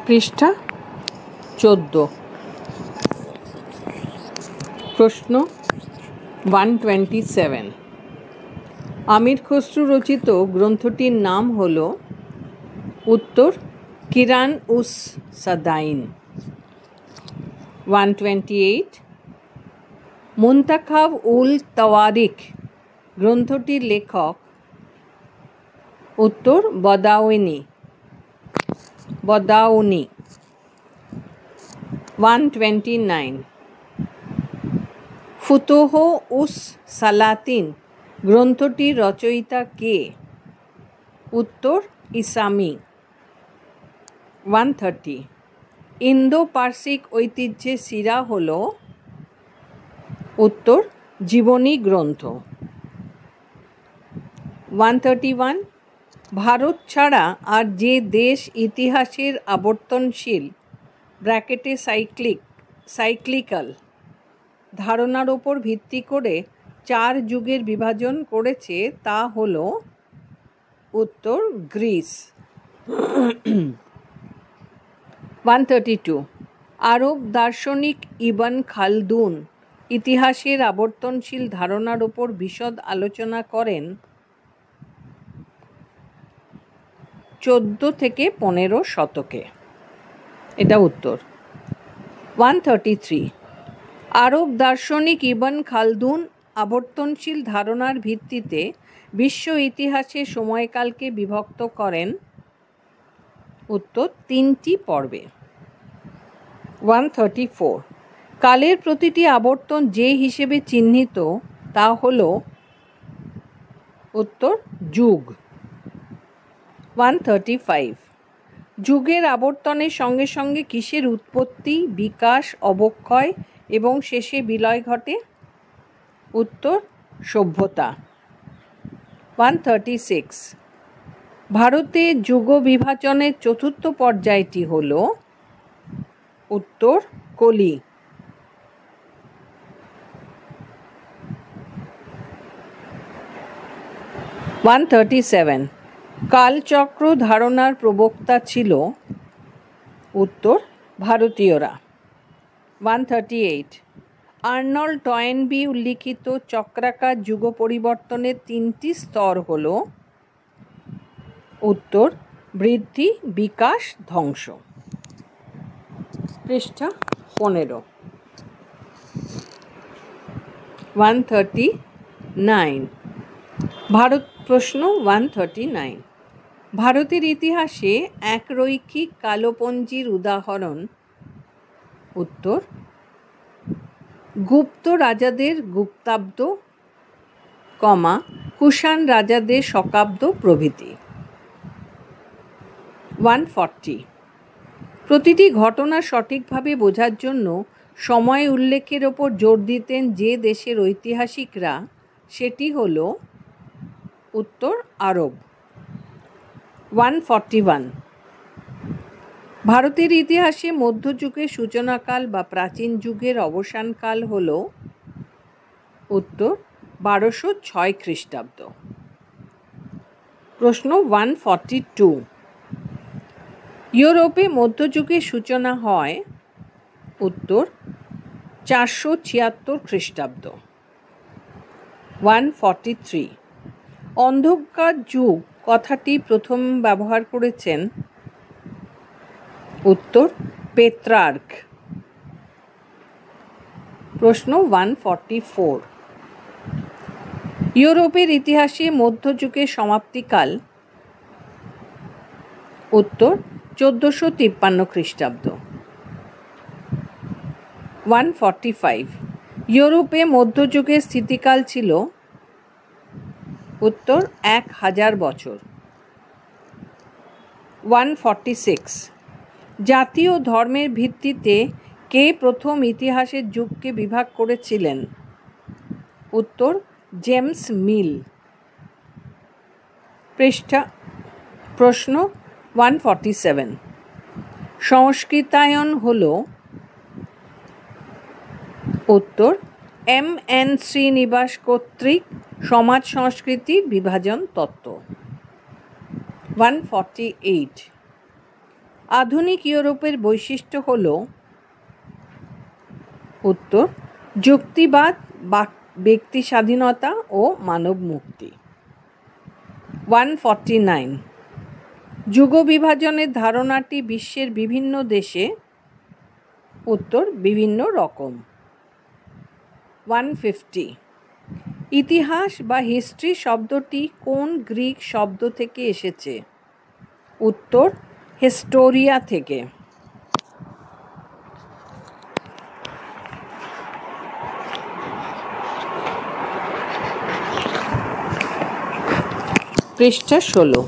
পৃষ্ঠা 14। প্রশ্ন 127। আমির খসরু রচিত গ্রন্থটির নাম হল উত্তর কিরান উস সাদাইন। 128। মুনতাখাব উল তাওয়ারিখ গ্রন্থটির লেখক উত্তর বদাউনি। 129। ফুতুহ উস সালাতিন গ্রন্থটির রচয়িতা কে? উত্তর ইসামি। 130। ইন্দো পার্সিক ঐতিহ্যে সিরা হল উত্তর জীবনী গ্রন্থ। 131। ভারত ছাড়া আর যে দেশ ইতিহাসের আবর্তনশীল ব্র্যাকেটে সাইক্লিক্যাল ধারণার ওপর ভিত্তি করে 4 যুগের বিভাজন করেছে তা হল উত্তর গ্রিস। 132। আরব দার্শনিক ইবন খালদুন ইতিহাসের আবর্তনশীল ধারণার ওপর বিশদ আলোচনা করেন 14 থেকে 15 শতকে। এটা উত্তর। 133। আরব দার্শনিক ইবন খালদুন আবর্তনশীল ধারণার ভিত্তিতে বিশ্ব ইতিহাসে সময়কালকে বিভক্ত করেন উত্তর 3টি পর্বে। 134। কালের প্রতিটি আবর্তন যে হিসেবে চিহ্নিত তা হল উত্তর যুগ। 135। যুগের আবর্তনের সঙ্গে সঙ্গে কিসের উৎপত্তি, বিকাশ, অবক্ষয় এবং শেষে বিলয় ঘটে? উত্তর সভ্যতা। 136। ভারতে যুগ বিভাজনের চতুর্থ পর্যায়টি হল উত্তর কলি। 137। কালচক্র ধারণার প্রবক্তা ছিল উত্তর ভারতীয়রা। 138। আর্নল্ড টয়েনবি উল্লিখিত চক্রাকার যুগ পরিবর্তনের 3টি স্তর হল উত্তর বৃদ্ধি, বিকাশ, ধ্বংস। পৃষ্ঠা 15। 139। প্রশ্ন 139। ভারতের ইতিহাসে একরৈখিক কালপঞ্জির উদাহরণ উত্তর গুপ্ত রাজাদের গুপ্তাব্দ, কুষাণ রাজাদের শকাব্দ প্রভৃতি। 140। প্রতিটি ঘটনা সঠিকভাবে বোঝার জন্য সময় উল্লেখের ওপর জোর দিতেন যে দেশের ঐতিহাসিকরা সেটি হল উত্তর আরব। 141। ভারতের ইতিহাসে মধ্যযুগের সূচনাকাল বা প্রাচীন যুগের অবসানকাল হল উত্তর 1206 খ্রিস্টাব্দ। প্রশ্ন 142। ইউরোপে মধ্যযুগের সূচনা হয় উত্তর 476 খ্রিস্টাব্দ। 143। অন্ধকার যুগ কথাটি প্রথম ব্যবহার করেছেন উত্তর পেত্রার্ক। প্রশ্ন 144। ইউরোপের ইতিহাসে মধ্যযুগের সমাপ্তিকাল উত্তর 1453 খ্রিস্টাব্দ। 145। ইউরোপে মধ্যযুগের স্থিতিকাল ছিল উত্তর 1000 বছর। 146। জাতীয় ধর্মের ভিত্তিতে কে প্রথম ইতিহাসের যুগকে বিভাগ করেছিলেন? উত্তর জেমস মিল। প্রশ্ন 147। সংস্কৃতায়ন হল উত্তর M.N. শ্রীনিবাস কর্তৃক সমাজ সংস্কৃতির বিভাজন তত্ত্ব। 148। আধুনিক ইউরোপের বৈশিষ্ট্য হল? উত্তর, যুক্তিবাদ, ব্যক্তি স্বাধীনতা ও মানব মুক্তি। 149, যুগ বিভাজনের ধারণাটি বিশ্বের বিভিন্ন দেশে? উত্তর, বিভিন্ন রকম। 150, ইতিহাস বা হিস্ট্রি শব্দটি কোন গ্রিক শব্দ থেকে এসেছে? উত্তর, হিস্টোরিয়া থেকে। পৃষ্ঠা 16।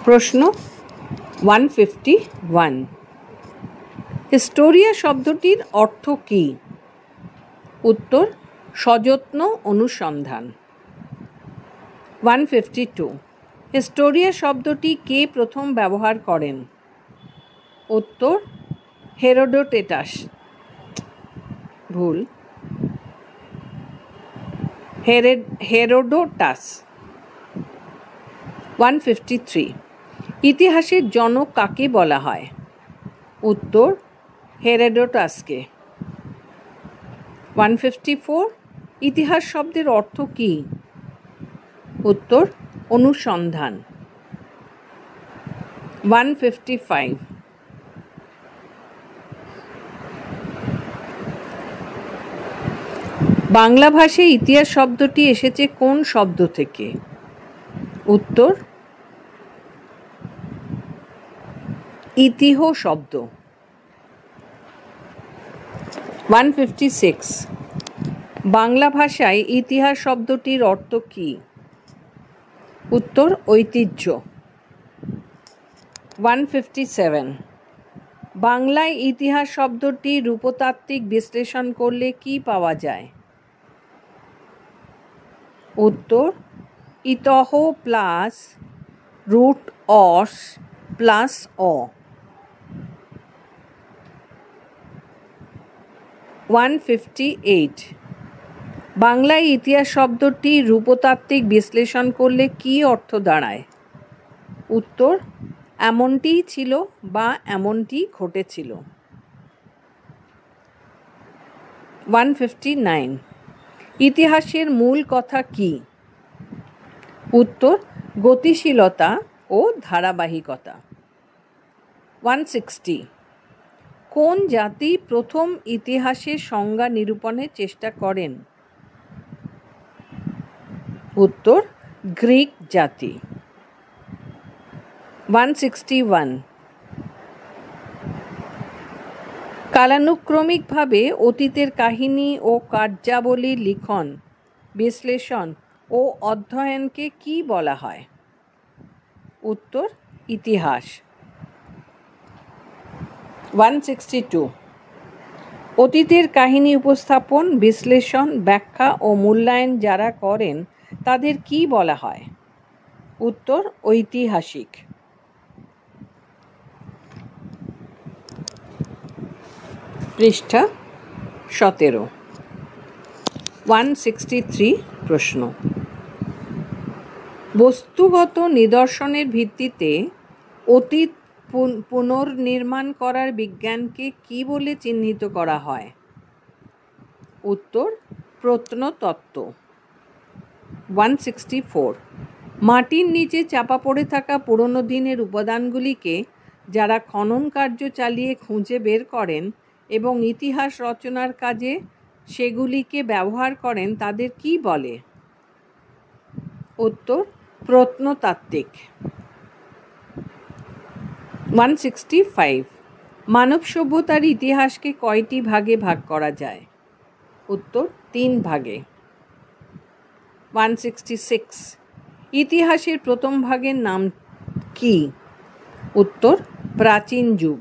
প্রশ্ন 151, হিস্টোরিয়া শব্দটির অর্থ কী? উত্তর, সযত্ন অনুসন্ধান। 152, হিস্টোরিয়া শব্দটি কে প্রথম ব্যবহার করেন? উত্তর, হেরোডোটাস। ভুল, হেরোডোটাস। 153, ইতিহাসের জনক কাকে বলা হয়? উত্তর, হেরোডোটাসকে। 154, ইতিহাস শব্দের অর্থ কী? উত্তর, অনুসন্ধান। 155, বাংলা ভাষায় ইতিহাস শব্দটি এসেছে কোন শব্দ থেকে? উত্তর, ইতিহ শব্দ। 156, বাংলা ভাষায় ইতিহাস শব্দটির অর্থ কী? উত্তর, ঐতিহ্য। 157, বাংলায় ইতিহাস শব্দটি রূপতাত্ত্বিক বিশ্লেষণ করলে কি পাওয়া যায়? উত্তর, ইতহ প্লাস রুট অস প্লাস অ। 158, বাংলায় ইতিহাস শব্দটি রূপতাত্ত্বিক বিশ্লেষণ করলে কি অর্থ দাঁড়ায়? উত্তর, এমনটিই ছিল বা এমনটি ঘটেছিল। 159, ইতিহাসের মূল কথা কি? উত্তর, গতিশীলতা ও ধারাবাহিকতা। 160, কোন জাতি প্রথম ইতিহাসের সংজ্ঞা নিরূপণের চেষ্টা করেন? উত্তর, গ্রিক জাতি। 161, কালানুক্রমিকভাবে অতীতের কাহিনী ও কার্যাবলীর লিখন, বিশ্লেষণ ও অধ্যয়নকে কি বলা হয়? উত্তর, ইতিহাস। 162, অতীতের কাহিনী উপস্থাপন, বিশ্লেষণ, ব্যাখ্যা ও মূল্যায়ন যারা করেন তাদের কি বলা হয়? উত্তর, ঐতিহাসিক। পৃষ্ঠা 17। 163 প্রশ্ন, বস্তুগত নিদর্শনের ভিত্তিতে অতীত পুনর্নির্মাণ করার বিজ্ঞানকে কি বলে চিহ্নিত করা হয়? উত্তর, প্রত্নতত্ত্ব। 164, মাটির নিচে চাপা পড়ে থাকা পুরনো দিনের উপাদানগুলিকে যারা খনন কার্য চালিয়ে খুঁজে বের করেন এবং ইতিহাস রচনার কাজে সেগুলিকে ব্যবহার করেন তাদের কি বলে? উত্তর, প্রত্নতাত্ত্বিক। 165, মানব সভ্যতার ইতিহাসকে কয়টি ভাগে ভাগ করা যায়? উত্তর, 3 ভাগে। 166, ইতিহাসের প্রথম ভাগের নাম কি? উত্তর, প্রাচীন যুগ।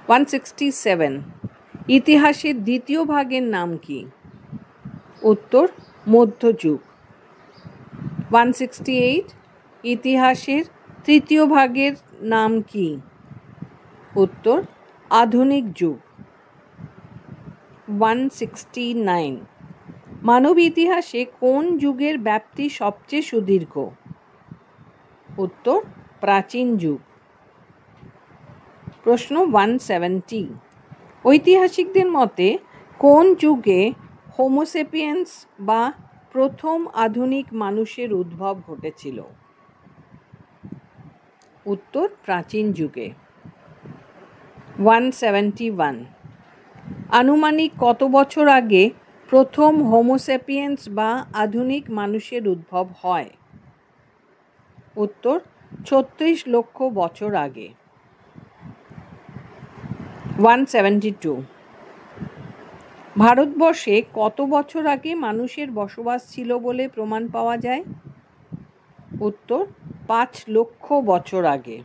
167, ইতিহাসের দ্বিতীয় ভাগের নাম কি? উত্তর, মধ্যযুগ। 168, ইতিহাসের তৃতীয় ভাগের নাম কি? উত্তর, আধুনিক যুগ। 169, মানব ইতিহাসে কোন যুগের ব্যাপ্তি সবচেয়ে সুদীর্ঘ? উত্তর, প্রাচীন যুগ। প্রশ্ন 170, ঐতিহাসিকদের মতে কোন যুগে হোমোসেপিয়েন্স বা প্রথম আধুনিক মানুষের উদ্ভব ঘটেছিল? উত্তর প্রাচীন যুগে। 171, আনুমানিক কত বছর আগে প্রথম হোমোসেপিয়েন্স বা আধুনিক মানুষের উদ্ভব হয়? উত্তর 36 লক্ষ বছর আগে। 172, ভারতবর্ষে কত বছর আগে মানুষের বসবাস ছিল বলে প্রমাণ পাওয়া যায়? উত্তর 5 লক্ষ বছর আগে।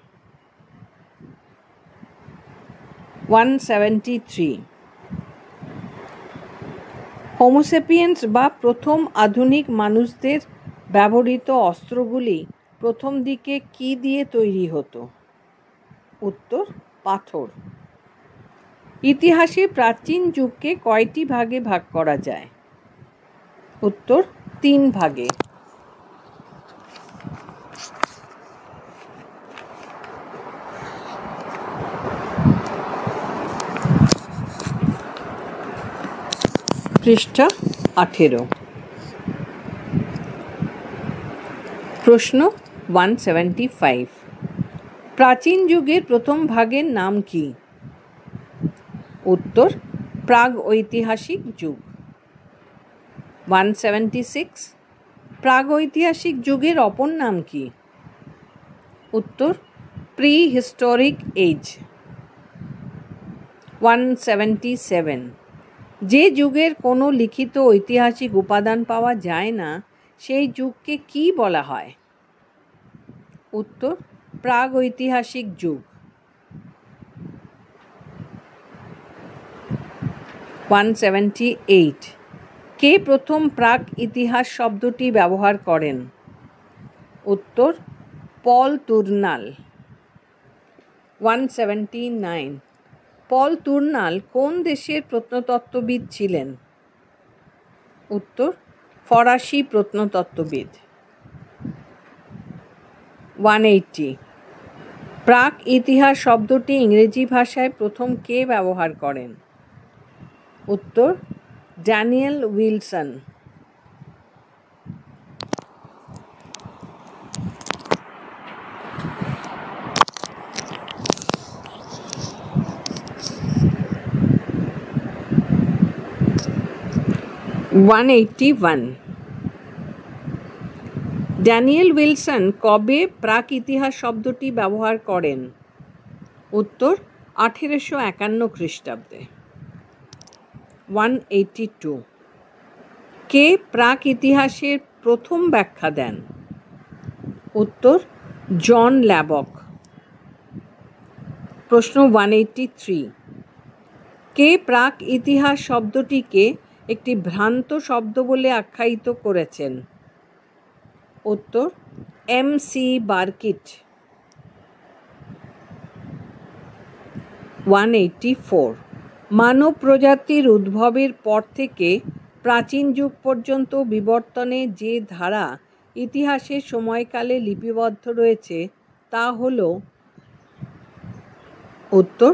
173, হোমোসেপিয়েন্স বা প্রথম আধুনিক মানুষদের ব্যবহৃত অস্ত্রগুলি প্রথম দিকে কি দিয়ে তৈরি হতো? উত্তর পাথর। ইতিহাসে প্রাচীন যুগকে কয়টি ভাগে ভাগ করা যায়? উত্তর 3 ভাগে। পৃষ্ঠা 18। প্রশ্ন 175, প্রাচীন যুগের প্রথম ভাগের নাম কি? উত্তর প্রাগ ঐতিহাসিক যুগ। 176, প্রাগ ঐতিহাসিক যুগের অপর নাম কি? উত্তর প্রি হিস্টোরিক এজ। 177, যে যুগের কোনো লিখিত ঐতিহাসিক উপাদান পাওয়া যায় না সেই যুগকে কি বলা হয়? উত্তর প্রাগ ঐতিহাসিক যুগ। 178, কে প্রথম প্রাক ইতিহাস শব্দটি ব্যবহার করেন? উত্তর পল তুর্নাল। 179, পল তুর্নাল কোন দেশের প্রত্নতত্ত্ববিদ ছিলেন? উত্তর ফরাসি প্রত্নতত্ত্ববিদ। 180, প্রাক ইতিহাস শব্দটি ইংরেজি ভাষায় প্রথম কে ব্যবহার করেন? উত্তর ড্যানিয়েল উইলসন। 181, ড্যানিয়েল উইলসন কবে প্রাক ইতিহাস শব্দটি ব্যবহার করেন? উত্তর 1851 খ্রিস্টাব্দে। 182, কে প্রাক ইতিহাসের প্রথম ব্যাখ্যা দেন? উত্তর জন ল্যাবক। প্রশ্ন 183, কে প্রাক ইতিহাস শব্দটিকে একটি ভ্রান্ত শব্দ বলে আখ্যায়িত করেছেন? উত্তর MC বার্কিট। 184, মানব প্রজাতির উদ্ভবের পর থেকে প্রাচীন যুগ পর্যন্ত বিবর্তনে যে ধারা ইতিহাসের সময়কালে লিপিবদ্ধ রয়েছে তা হল? উত্তর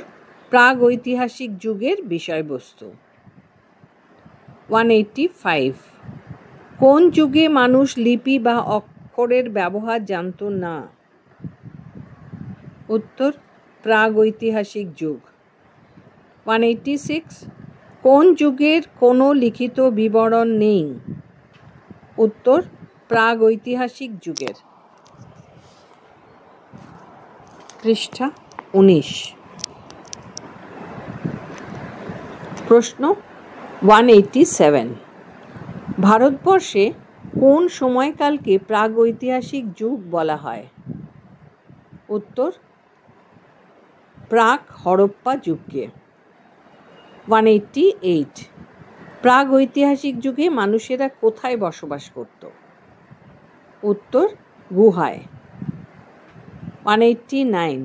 প্রাগ ঐতিহাসিক যুগের বিষয়বস্তু। 185, কোন যুগে মানুষ লিপি বা অক্ষরের ব্যবহার জানত না? উত্তর প্রাগ ঐতিহাসিক যুগ। 186, কোন যুগের কোনো লিখিত বিবরণ নেই? উত্তর প্রাগ ঐতিহাসিক যুগের। পৃষ্ঠা 19। প্রশ্ন 187, ভারতবর্ষে কোন সময়কালকে প্রাগ ঐতিহাসিক যুগ বলা হয়? উত্তর প্রাক হরপ্পা যুগকে। 188, প্রাগ ঐতিহাসিক যুগে মানুষেরা কোথায় বসবাস করত? উত্তর গুহায়। 189,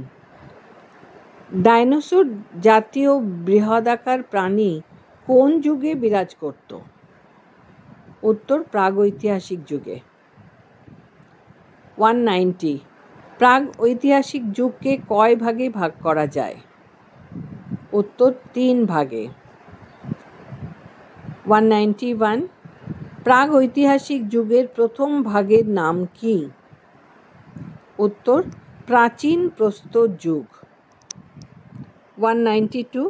ডাইনোসর জাতীয় বৃহদাকার প্রাণী কোন যুগে বিরাজ করত? উত্তর প্রাগ ঐতিহাসিক যুগে। 190, প্রাগ ঐতিহাসিক যুগকে কয় ভাগে ভাগ করা যায়? উত্তর 3 ভাগে। 191 প্রাগ ঐতিহাসিক যুগের প্রথম ভাগের নাম কি? উত্তর প্রাচীন প্রস্তর যুগ। 192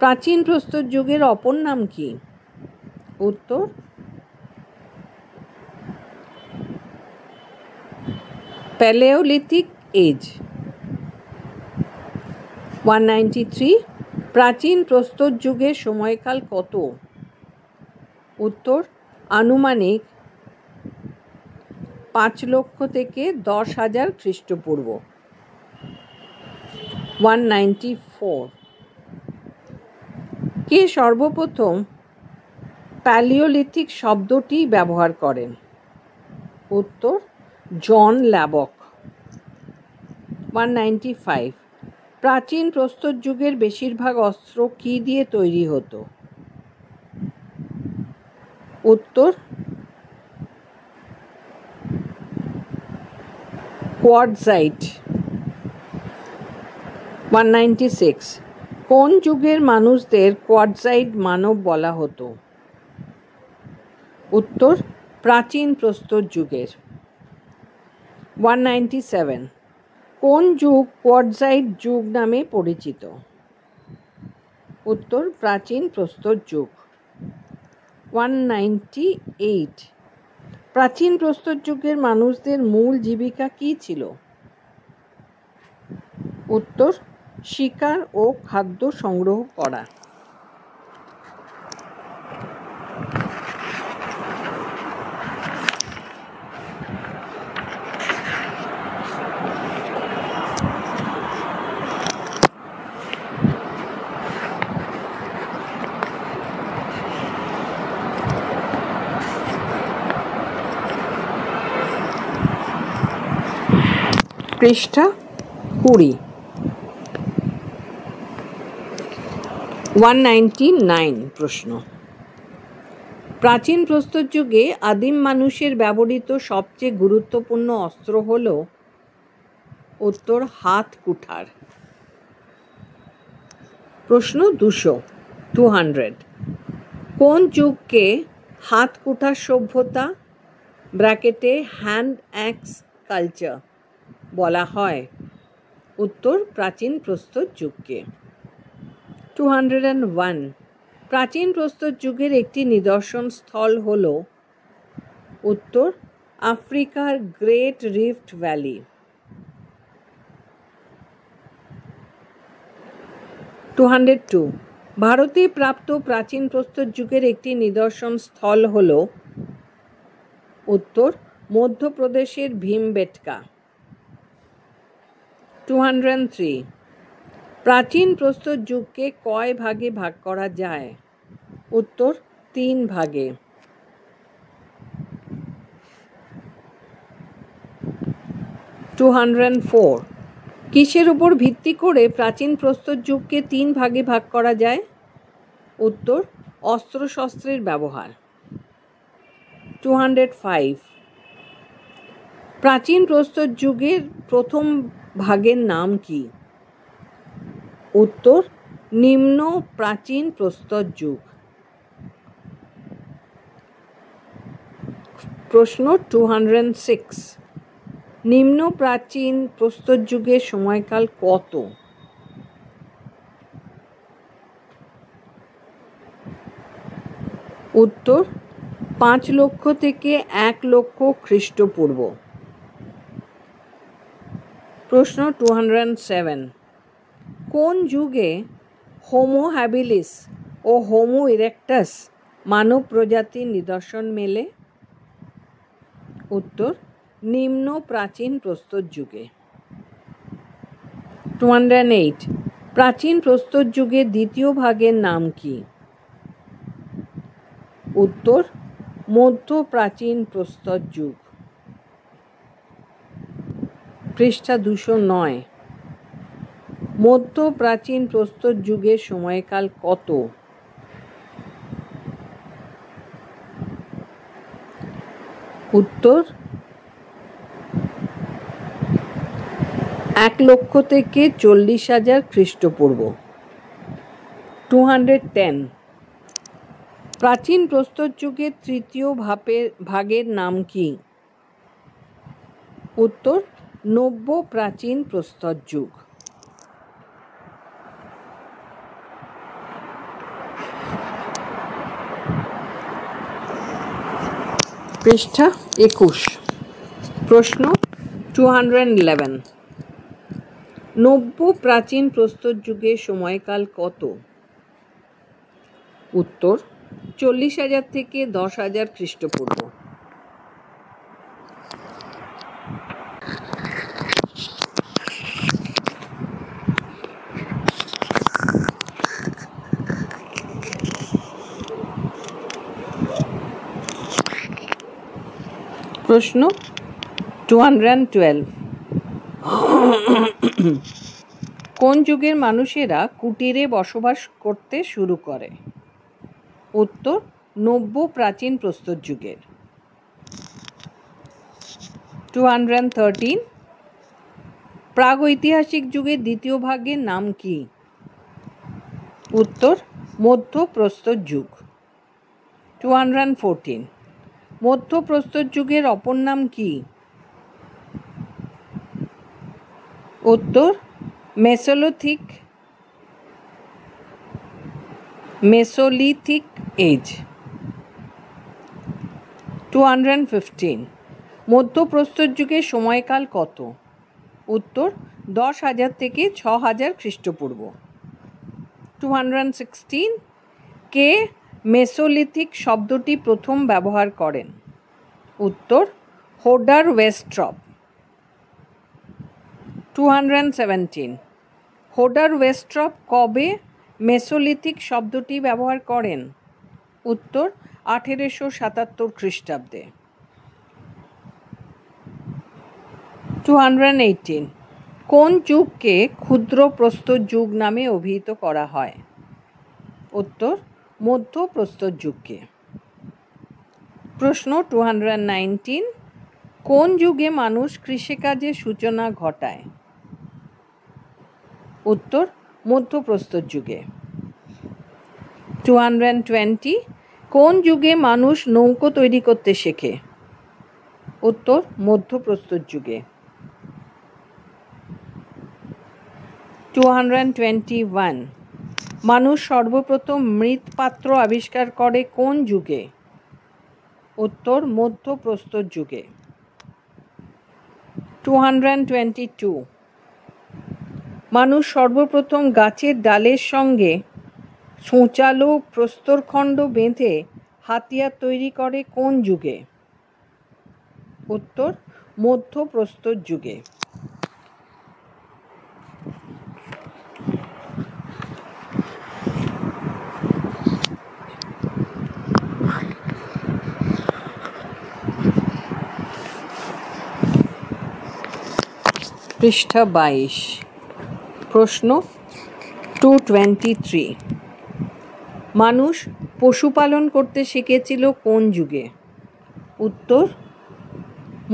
প্রাচীন প্রস্তর যুগের অপর নাম কি? উত্তর প্যালেওলিথিক এজ। 193 প্রাচীন প্রস্তর যুগের সময়কাল কত? উত্তর আনুমানিক 5 লক্ষ থেকে 10,000 খ্রিস্টপূর্ব। 194 কে সর্বপ্রথম প্যালিওলিথিক শব্দটি ব্যবহার করেন? উত্তর জন ল্যাবক। 195 প্রাচীন প্রস্তর যুগের বেশিরভাগ অস্ত্র কি দিয়ে তৈরি হতো? উত্তর কোয়ার্টজাইট। 196 কোন যুগের মানুষদের কোয়ার্টজাইট মানব বলা হতো? উত্তর প্রাচীন প্রস্তর যুগের। 197 কোন যুগ কোয়ার্টজাইট যুগ নামে পরিচিত? উত্তর প্রাচীন প্রস্তর যুগ। 198 প্রাচীন প্রস্তর যুগের মানুষদের মূল জীবিকা কী ছিল? উত্তর শিকার ও খাদ্য সংগ্রহ করা। পৃষ্ঠা 20। 199 প্রশ্ন প্রাচীন প্রস্তর যুগে আদিম মানুষের ব্যবহৃত সবচেয়ে গুরুত্বপূর্ণ অস্ত্র হল? উত্তর হাত কুঠার। প্রশ্ন 200 কোন যুগকে হাত কুঠার সভ্যতা ব্র্যাকেটে হ্যান্ড অ্যাক্স কালচার বলা হয়? উত্তর প্রাচীন প্রস্তর যুগকে। 201 প্রাচীন প্রস্তর যুগের একটি নিদর্শন স্থল হল? উত্তর আফ্রিকার গ্রেট রিফট ভ্যালি। 202 ভারতে প্রাপ্ত প্রাচীন প্রস্তর যুগের একটি নিদর্শন স্থল হল? উত্তর মধ্যপ্রদেশের ভীমবেটকা। 203 প্রাচীন প্রস্তর যুগকে কয় ভাগে ভাগ করা যায়? উত্তর 3 ভাগে। 204 কিসের উপর ভিত্তি করে প্রাচীন প্রস্তর যুগকে 3 ভাগে ভাগ করা যায়? উত্তর অস্ত্রশস্ত্রের ব্যবহার। 205 প্রাচীন প্রস্তর যুগের প্রথম ভাগের নাম কি? উত্তর নিম্ন প্রাচীন প্রস্তর যুগ। প্রশ্ন 206 নিম্ন প্রাচীন প্রস্তর যুগের সময়কাল কত? উত্তর 5 লক্ষ থেকে 1 লক্ষ খ্রিস্টপূর্ব। প্রশ্ন 207 কোন যুগে হোমো হ্যাবিলিস ও হোমো ইরেক্টাস মানব প্রজাতির নিদর্শন মেলে? উত্তর নিম্ন প্রাচীন প্রস্তর যুগে। 208 প্রাচীন প্রস্তর যুগের দ্বিতীয় ভাগের নাম কি? উত্তর মধ্য প্রাচীন প্রস্তর যুগ। পৃষ্ঠা 209 মধ্য প্রাচীন প্রস্তর যুগের সময়কাল কত? উত্তর 1 লক্ষ থেকে 40,000 খ্রিস্টপূর্ব। 210 প্রাচীন প্রস্তর যুগের তৃতীয় ভাগের নাম কি? উত্তর নব্য প্রাচীন প্রস্তর যুগ। পৃষ্ঠা 21 প্রশ্ন 211 নব্য প্রাচীন প্রস্তর যুগের সময়কাল কত? উত্তর 40,000 থেকে 10,000 খ্রিস্টপূর্ব। প্রশ্ন 212 কোন যুগের মানুষেরা কুটিরে বসবাস করতে শুরু করে? উত্তর নব্য প্রাচীন প্রস্তর যুগের। 213 প্রাগৈতিহাসিক যুগের দ্বিতীয় ভাগের নাম কি? উত্তর মধ্য প্রস্তর যুগ। 214 মধ্য প্রস্তর যুগের অপর নাম কি? উত্তর মেসোলিথিক এজ। 215 মধ্য প্রস্তর যুগের সময়কাল কত? উত্তর 10,000 থেকে 6,000 খ্রিস্টপূর্ব। 216 কে মেসোলিথিক শব্দটি প্রথম ব্যবহার করেন? উত্তর হোডার ওয়েস্ট্রপ। 217 হোডার ওয়েস্ট্রপ কবে মেসোলিথিক শব্দটি ব্যবহার করেন? উত্তর 1877 খ্রিস্টাব্দে। 218 কোন যুগকে ক্ষুদ্র প্রস্তর যুগ নামে অভিহিত করা হয়? উত্তর মধ্য প্রস্তর যুগকে। প্রশ্ন 219 কোন যুগে মানুষ কৃষিকাজের সূচনা ঘটায়? উত্তর মধ্য প্রস্তর যুগে। 220 কোন যুগে মানুষ নৌকো তৈরি করতে শেখে? উত্তর মধ্য প্রস্তর যুগে। 221 মানুষ সর্বপ্রথম মৃৎপাত্র আবিষ্কার করে কোন যুগে? উত্তর মধ্য প্রস্তর যুগে। 222 মানুষ সর্বপ্রথম গাছের ডালের সঙ্গে সূচালো প্রস্তরখণ্ড বেঁধে হাতিয়ার তৈরি করে কোন যুগে? উত্তর মধ্য প্রস্তর যুগে। পৃষ্ঠা 22 প্রশ্ন 223 মানুষ পশুপালন করতে শিখেছিল কোন যুগে? উত্তর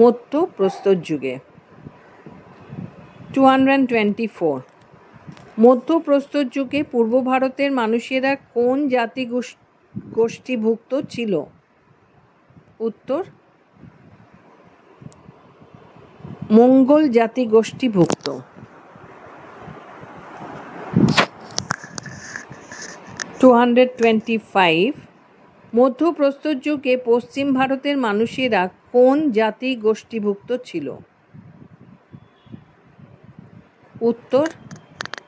মধ্য প্রস্তর যুগে। 224 মধ্য প্রস্তর যুগে পূর্ব ভারতের মানুষেরা কোন জাতি গোষ্ঠীভুক্ত ছিল? উত্তর মঙ্গল জাতি গোষ্ঠীভুক্ত। 225 মধ্য প্রস্তর যুগে পশ্চিম ভারতের মানুষেরা কোন জাতি গোষ্ঠীভুক্ত ছিল? উত্তর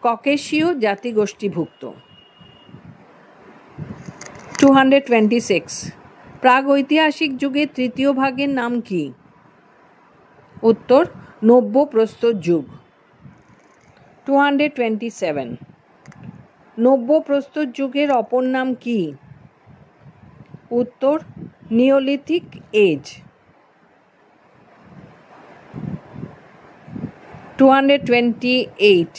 ককেশীয় জাতি গোষ্ঠীভুক্ত। 226 প্রাগৈতিহাসিক যুগের তৃতীয় ভাগের নাম কি? উত্তর নব্য প্রস্তর যুগ। 227 নব্য প্রস্তর যুগের অপর নাম কি? উত্তর নিওলিথিক এজ। 228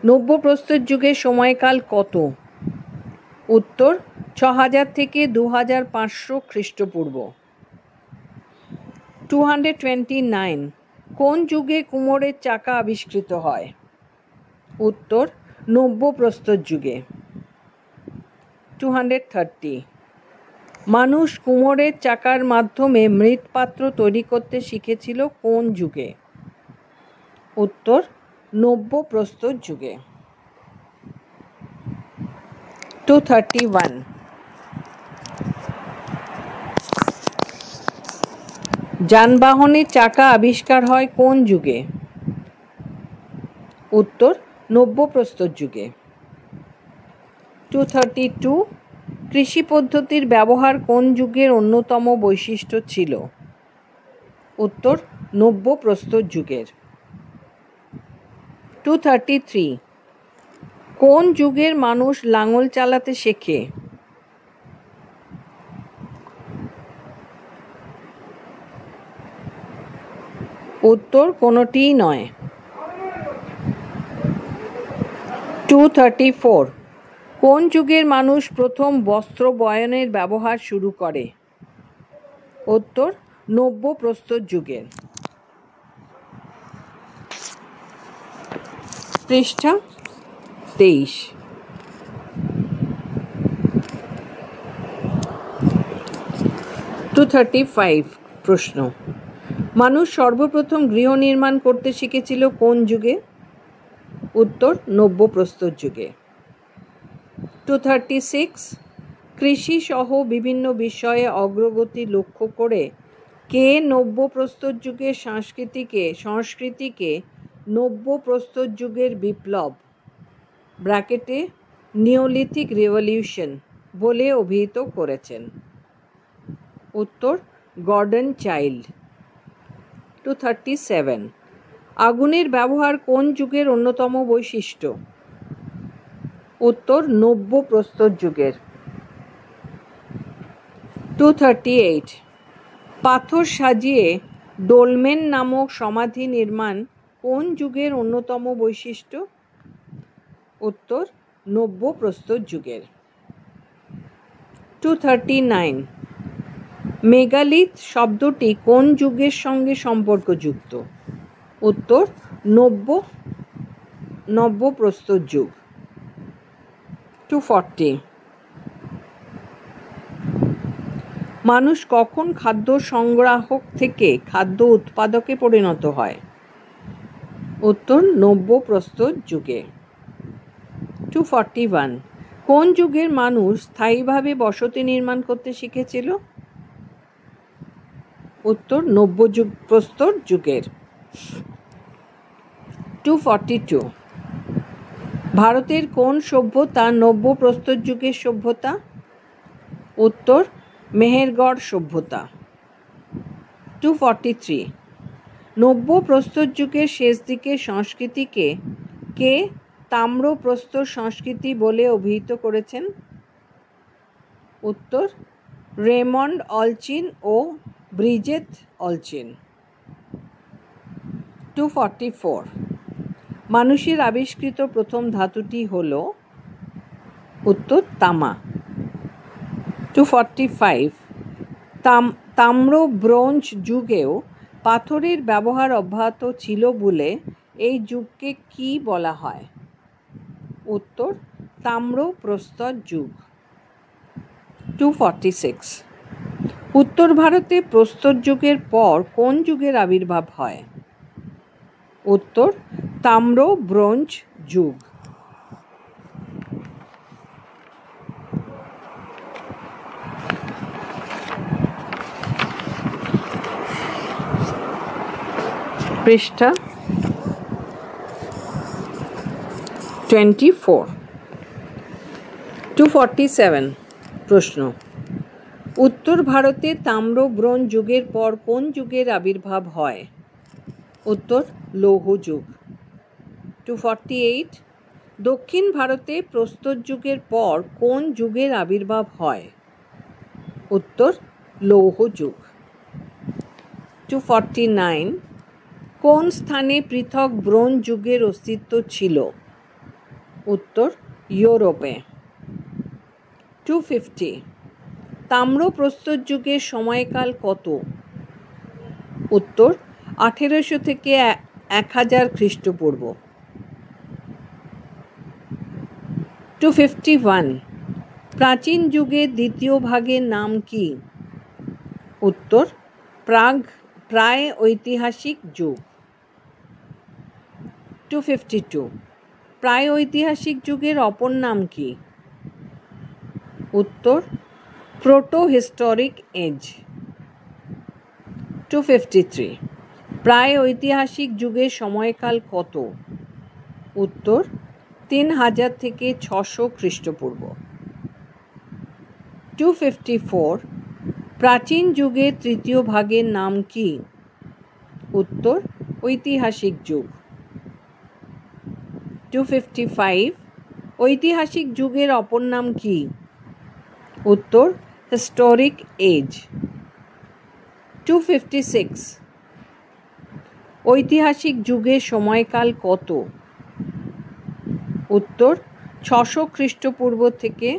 নব্য প্রস্তর যুগের সময়কাল কত? উত্তর 6,000 থেকে 2,500 খ্রিস্টপূর্ব। 229 কোন যুগে কুমোরের চাকা আবিষ্কৃত হয়? উত্তর নব্য প্রস্তর যুগে। 230 মানুষ কুমোরের চাকার মাধ্যমে মৃৎপাত্র তৈরি করতে শিখেছিল কোন যুগে? উত্তর নব্য প্রস্তর যুগে। 231 যানবাহনের চাকা আবিষ্কার হয় কোন যুগে? উত্তর নব্য প্রস্তর যুগে। 232 কৃষি পদ্ধতির ব্যবহার কোন যুগের অন্যতম বৈশিষ্ট্য ছিল? উত্তর নব্য প্রস্তর যুগের। 233 কোন যুগের মানুষ লাঙল চালাতে শেখে? উত্তর কোনোটিই নয়। 234 কোন যুগের মানুষ প্রথম বস্ত্র বয়নের ব্যবহার শুরু করে? উত্তর নব্য প্রস্তর যুগের। পৃষ্ঠা 23 235 প্রশ্ন মানুষ সর্বপ্রথম গৃহ নির্মাণ করতে শিখেছিল কোন যুগে? উত্তর নব্য প্রস্তর যুগে। 236 কৃষি সহ বিভিন্ন বিষয়ে অগ্রগতি লক্ষ্য করে কে নব্য প্রস্তর যুগের সংস্কৃতিকে নব্য প্রস্তর যুগের বিপ্লব ব্র্যাকেটে নিওলিথিক রেভলিউশন বলে অভিহিত করেছেন? উত্তর গর্ডন চাইল্ড। 237 আগুনের ব্যবহার কোন যুগের অন্যতম বৈশিষ্ট্য? উত্তর নব্য প্রস্তর যুগের। 238 পাথর সাজিয়ে ডোলমেন নামক সমাধি নির্মাণ কোন যুগের অন্যতম বৈশিষ্ট্য? উত্তর নব্য প্রস্তর যুগের। 239 মেগালিথ শব্দটি কোন যুগের সঙ্গে সম্পর্কযুক্ত? উত্তর নব্য প্রস্তর যুগ। 240 মানুষ কখন খাদ্য সংগ্রাহক থেকে খাদ্য উৎপাদকে পরিণত হয়? উত্তর নব্য প্রস্তর যুগে। 241 কোন যুগের মানুষ স্থায়ীভাবে বসতি নির্মাণ করতে শিখেছিল? উত্তর নব্য প্রস্তর যুগের। 242 ভারতের কোন সভ্যতা নব্য প্রস্তর যুগের সভ্যতা? উত্তর মেহেরগড় সভ্যতা। 243 নব্য প্রস্তর যুগের শেষ দিকের সংস্কৃতিকে কে তাম্র প্রস্তর সংস্কৃতি বলে অভিহিত করেছেন? উত্তর রেমন্ড অলচিন ও ব্রিজেথ অলচিন। 244 মানুষের আবিষ্কৃত প্রথম ধাতুটি হল? উত্তর তামা। 245 তাম্র ব্রোঞ্জ যুগেও পাথরের ব্যবহার অব্যাহত ছিল বলে এই যুগকে কি বলা হয়? উত্তর তাম্র প্রস্তর যুগ। 246 উত্তর ভারতে প্রস্তর যুগের পর কোন যুগের আবির্ভাব হয়? উত্তর তাম্র ব্রোঞ্জ যুগ। পৃষ্ঠা 24 247 প্রশ্ন উত্তর ভারতে তাম্র ব্রোঞ্জ যুগের পর কোন যুগের আবির্ভাব হয়? উত্তর লৌহ যুগ। 248 দক্ষিণ ভারতে প্রস্তর যুগের পর কোন যুগের আবির্ভাব হয়? উত্তর লৌহ যুগ। 249 কোন স্থানে পৃথক ব্রোঞ্জ যুগের অস্তিত্ব ছিল? উত্তর ইউরোপে। 250 তাম্র প্রস্তর যুগের সময়কাল কত? উত্তর 1800 থেকে 1000 খ্রিস্টপূর্ব। 251 প্রাচীন যুগের দ্বিতীয় ভাগের নাম কি? উত্তর প্রায় ঐতিহাসিক যুগ। 252 প্রায় ঐতিহাসিক যুগের অপর নাম কি? উত্তর প্রোটো হিস্টোরিক এজ। 253 প্রায় ঐতিহাসিক যুগের সময়কাল কত? উত্তর 3000 থেকে 600 খ্রিস্টপূর্ব। 254 প্রাচীন যুগের তৃতীয় ভাগের নাম কি? উত্তর ঐতিহাসিক যুগ। 255 ঐতিহাসিক যুগের অপর নাম কি? উত্তর হিস্টোরিক এজ। 256 ঐতিহাসিক যুগের সময়কাল কত? উত্তর 600 খ্রিস্টপূর্ব থেকে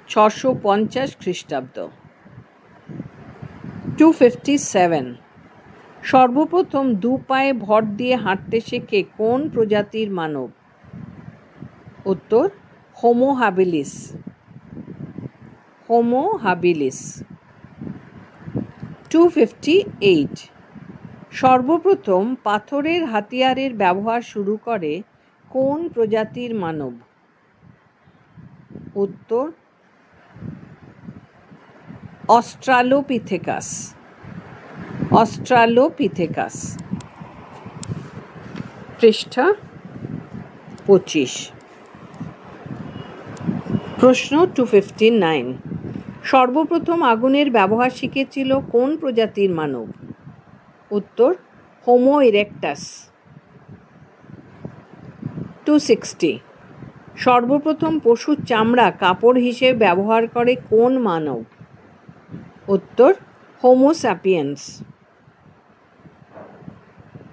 650 খ্রিস্টাব্দ। 257 সর্বপ্রথম দু পায়ে ভর দিয়ে হাঁটতে শেখে কোন প্রজাতির মানব? উত্তর হোমো হাবিলিস। Homo habilis. 258 সর্বপ্রথম পাথরের হাতিয়ারের ব্যবহার শুরু করে কোন প্রজাতির মানব? উত্তর অস্ট্রালোপিথেকাস। অস্ট্রালোপিথেকাস। পৃষ্ঠা 25। প্রশ্ন 259 সর্বপ্রথম আগুনের ব্যবহার শিখেছিল কোন প্রজাতির মানব? উত্তর হোমো ইরেক্টাস। 260 সর্বপ্রথম পশুর চামড়া কাপড় হিসেবে ব্যবহার করে কোন মানব? উত্তর হোমো স্যাপিয়েন্স।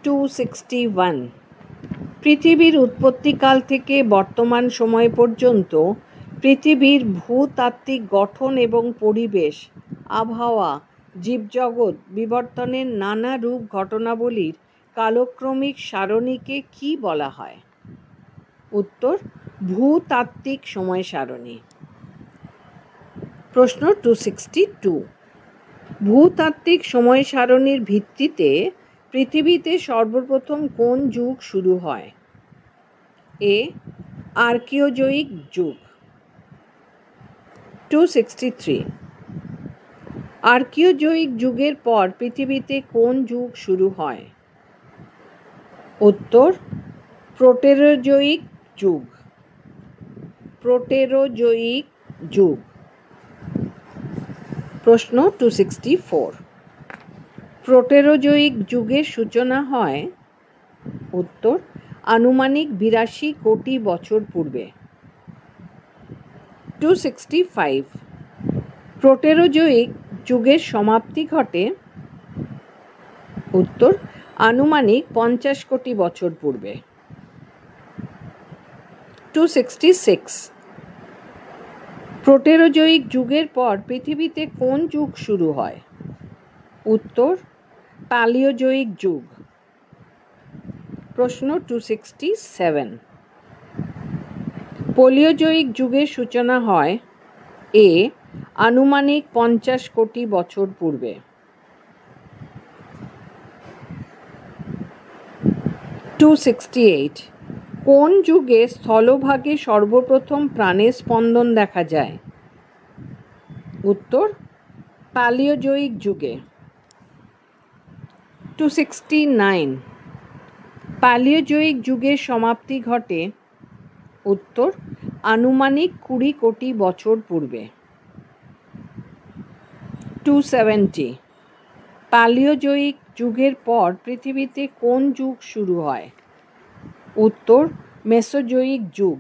261 পৃথিবীর উৎপত্তিকাল থেকে বর্তমান সময় পর্যন্ত পৃথিবীর ভূতাত্ত্বিক গঠন এবং পরিবেশ, আবহাওয়া, জীবজগৎ বিবর্তনের নানা রূপ ঘটনাবলীর কালক্রমিক সারণীকে কি বলা হয়? উত্তর ভূতাত্ত্বিক সময় সারণী। প্রশ্ন 262 ভূতাত্ত্বিক সময় সারণীর ভিত্তিতে পৃথিবীতে সর্বপ্রথম কোন যুগ শুরু হয়? এ আর্কিওজয়িক যুগ। 263 আর্কিওজয়িক যুগের পর পৃথিবীতে কোন যুগ শুরু হয়? উত্তর প্রোটেরোজয়িক যুগ। প্রোটেরোজয়িক যুগ। প্রশ্ন 264 প্রোটেরোজয়িক যুগের সূচনা হয়? উত্তর আনুমানিক 82 কোটি বছর পূর্বে। 265 প্রোটেরোজয়িক যুগের সমাপ্তি ঘটে? উত্তর আনুমানিক 50 কোটি বছর পূর্বে। 266 প্রোটেরোজয়িক যুগের পর পৃথিবীতে কোন যুগ শুরু হয়? উত্তর প্যালিওজয়িক যুগ। প্রশ্ন 267 পলিওজয়িক যুগের সূচনা হয়? এ আনুমানিক 50 কোটি বছর পূর্বে। 268 কোন যুগে স্থলভাগে সর্বপ্রথম প্রাণের স্পন্দন দেখা যায়? উত্তর প্যালিওজয়িক যুগে। 269 প্যালিওজয়িক যুগের সমাপ্তি ঘটে? উত্তর আনুমানিক 20 কোটি বছর পূর্বে। 270 প্যালিওজয়িক যুগের পর পৃথিবীতে কোন যুগ শুরু হয়? উত্তর মেসোজয়িক যুগ।